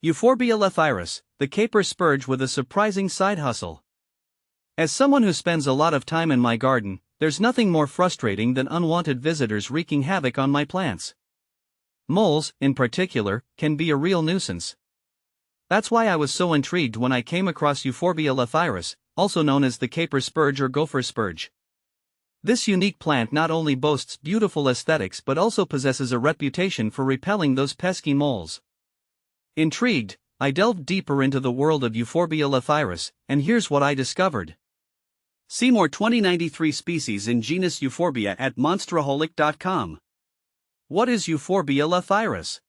Euphorbia lathyris, the caper spurge with a surprising side hustle. As someone who spends a lot of time in my garden, there's nothing more frustrating than unwanted visitors wreaking havoc on my plants. Moles, in particular, can be a real nuisance. That's why I was so intrigued when I came across Euphorbia lathyris, also known as the caper spurge or gopher spurge. This unique plant not only boasts beautiful aesthetics but also possesses a reputation for repelling those pesky moles. Intrigued, I delved deeper into the world of Euphorbia lathyris, and here's what I discovered. See more 2093 species in genus Euphorbia at monsteraholic.com. What is Euphorbia lathyris?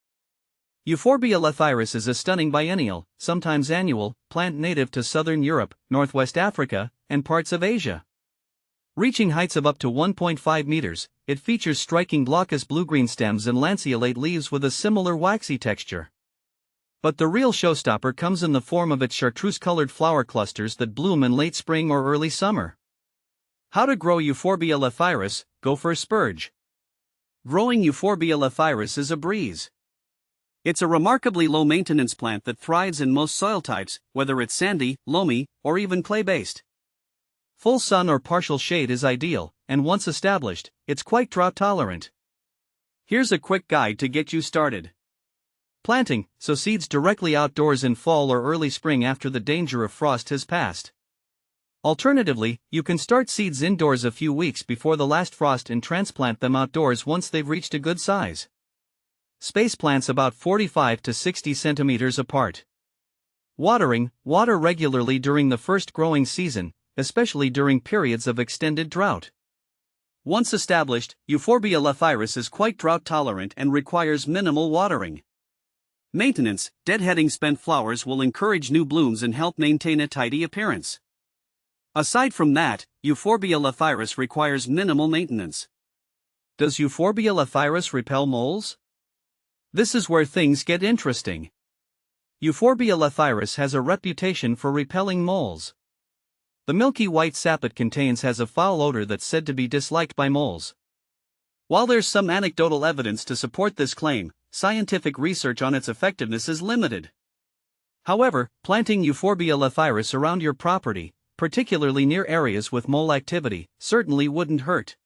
Euphorbia lathyris is a stunning biennial, sometimes annual, plant native to southern Europe, northwest Africa, and parts of Asia. Reaching heights of up to 1.5 meters, it features striking glaucous blue-green stems and lanceolate leaves with a similar waxy texture. But the real showstopper comes in the form of its chartreuse-colored flower clusters that bloom in late spring or early summer. How to grow Euphorbia lathyris, gopher spurge. Growing Euphorbia lathyris is a breeze. It's a remarkably low-maintenance plant that thrives in most soil types, whether it's sandy, loamy, or even clay-based. Full sun or partial shade is ideal, and once established, it's quite drought-tolerant. Here's a quick guide to get you started. Planting: sow seeds directly outdoors in fall or early spring after the danger of frost has passed. Alternatively, you can start seeds indoors a few weeks before the last frost and transplant them outdoors once they've reached a good size. Space plants about 45 to 60 centimeters apart. Watering: water regularly during the first growing season, especially during periods of extended drought. Once established, Euphorbia lathyris is quite drought-tolerant and requires minimal watering. Maintenance: deadheading spent flowers will encourage new blooms and help maintain a tidy appearance. Aside from that, Euphorbia lathyris requires minimal maintenance. Does Euphorbia lathyris repel moles? This is where things get interesting. Euphorbia lathyris has a reputation for repelling moles. The milky white sap it contains has a foul odor that's said to be disliked by moles. While there's some anecdotal evidence to support this claim, scientific research on its effectiveness is limited. However, planting Euphorbia lathyris around your property, particularly near areas with mole activity, certainly wouldn't hurt.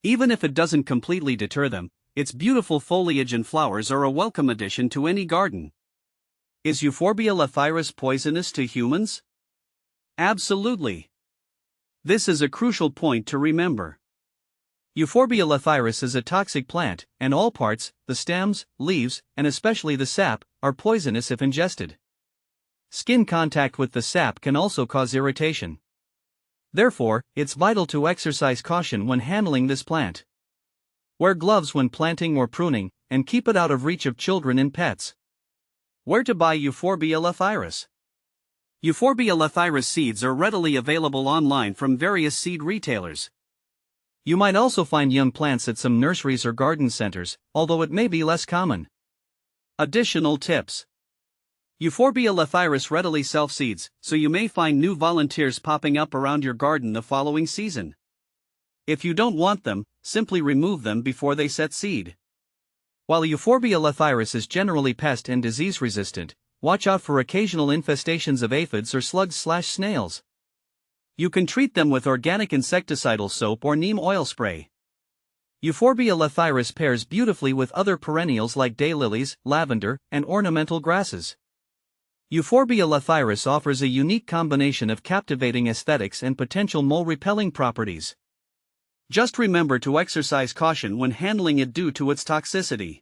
Even if it doesn't completely deter them, its beautiful foliage and flowers are a welcome addition to any garden. Is Euphorbia lathyris poisonous to humans? Absolutely. This is a crucial point to remember. Euphorbia lathyris is a toxic plant, and all parts, the stems, leaves, and especially the sap, are poisonous if ingested. Skin contact with the sap can also cause irritation. Therefore, it's vital to exercise caution when handling this plant. Wear gloves when planting or pruning, and keep it out of reach of children and pets. Where to buy Euphorbia lathyris? Euphorbia lathyris seeds are readily available online from various seed retailers. You might also find young plants at some nurseries or garden centers, although it may be less common. Additional tips. Euphorbia lathyris readily self-seeds, so you may find new volunteers popping up around your garden the following season. If you don't want them, simply remove them before they set seed. While Euphorbia lathyris is generally pest and disease resistant, watch out for occasional infestations of aphids or slugs/snails. You can treat them with organic insecticidal soap or neem oil spray. Euphorbia lathyris pairs beautifully with other perennials like daylilies, lavender, and ornamental grasses. Euphorbia lathyris offers a unique combination of captivating aesthetics and potential mole-repelling properties. Just remember to exercise caution when handling it due to its toxicity.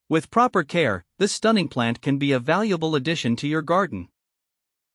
With proper care, this stunning plant can be a valuable addition to your garden.